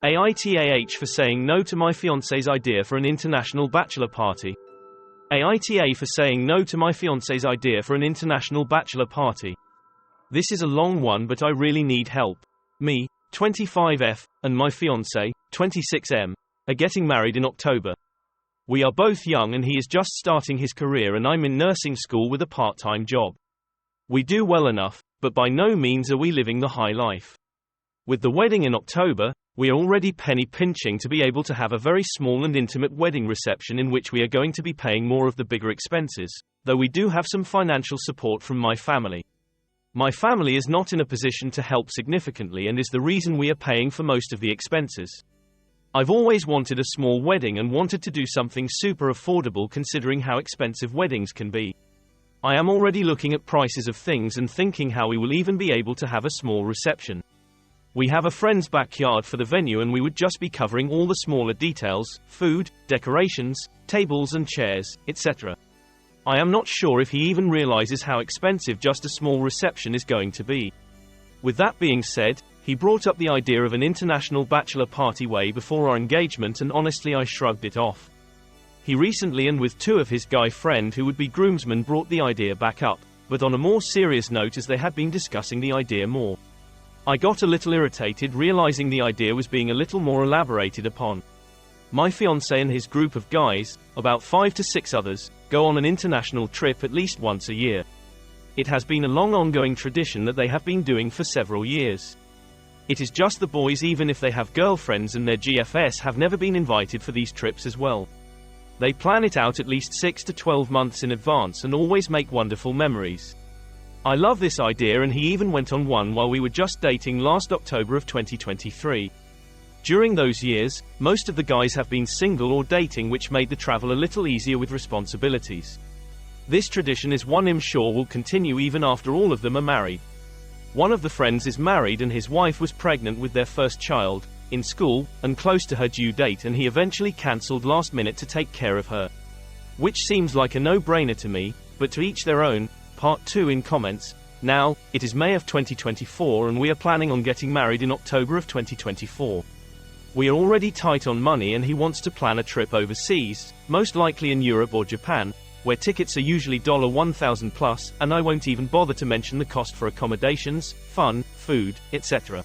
AITAH for saying no to my fiancée's idea for an international bachelor party. AITA for saying no to my fiancée's idea for an international bachelor party. This is a long one, but I really need help. Me, 25F, and my fiancée, 26M, are getting married in October. We are both young and he is just starting his career and I'm in nursing school with a part-time job. We do well enough, but by no means are we living the high life. With the wedding in October, we are already penny pinching to be able to have a very small and intimate wedding reception in which we are going to be paying more of the bigger expenses, though we do have some financial support from my family. My family is not in a position to help significantly and is the reason we are paying for most of the expenses. I've always wanted a small wedding and wanted to do something super affordable considering how expensive weddings can be. I am already looking at prices of things and thinking how we will even be able to have a small reception. We have a friend's backyard for the venue and we would just be covering all the smaller details, food, decorations, tables and chairs, etc. I am not sure if he even realizes how expensive just a small reception is going to be. With that being said, he brought up the idea of an international bachelor party way before our engagement and honestly I shrugged it off. He recently and with two of his guy friend who would be groomsmen brought the idea back up, but on a more serious note as they had been discussing the idea more. I got a little irritated realizing the idea was being a little more elaborated upon. My fiancé and his group of guys, about 5 to 6 others, go on an international trip at least once a year. It has been a long ongoing tradition that they have been doing for several years. It is just the boys, even if they have girlfriends and their GFS, have never been invited for these trips as well. They plan it out at least 6 to 12 months in advance and always make wonderful memories. I love this idea and he even went on one while we were just dating last October of 2023. During those years, most of the guys have been single or dating, which made the travel a little easier with responsibilities. This tradition is one I'm sure will continue even after all of them are married. One of the friends is married and his wife was pregnant with their first child, in school, and close to her due date, and he eventually cancelled last minute to take care of her. Which seems like a no-brainer to me, but to each their own. Part 2 in comments. Now, it is May of 2024 and we are planning on getting married in October of 2024. We are already tight on money and he wants to plan a trip overseas, most likely in Europe or Japan, where tickets are usually $1,000 plus, and I won't even bother to mention the cost for accommodations, fun, food, etc.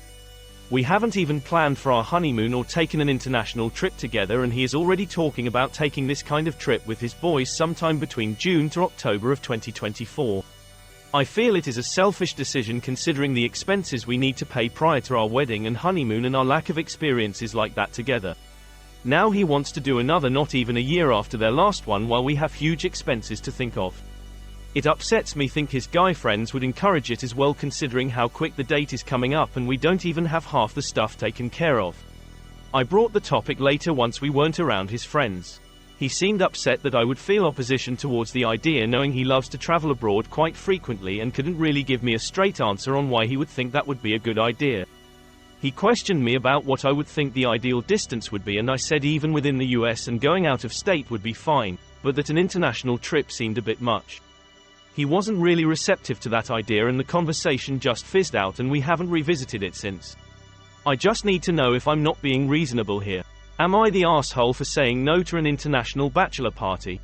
We haven't even planned for our honeymoon or taken an international trip together, and he is already talking about taking this kind of trip with his boys sometime between June to October of 2024. I feel it is a selfish decision considering the expenses we need to pay prior to our wedding and honeymoon and our lack of experiences like that together. Now he wants to do another not even a year after their last one while we have huge expenses to think of. It upsets me think his guy friends would encourage it as well considering how quick the date is coming up and we don't even have half the stuff taken care of. I brought the topic later once we weren't around his friends. He seemed upset that I would feel opposition towards the idea knowing he loves to travel abroad quite frequently and couldn't really give me a straight answer on why he would think that would be a good idea. He questioned me about what I would think the ideal distance would be and I said even within the US and going out of state would be fine, but that an international trip seemed a bit much. He wasn't really receptive to that idea and the conversation just fizzed out and we haven't revisited it since. I just need to know if I'm not being reasonable here. Am I the asshole for saying no to an international bachelor party?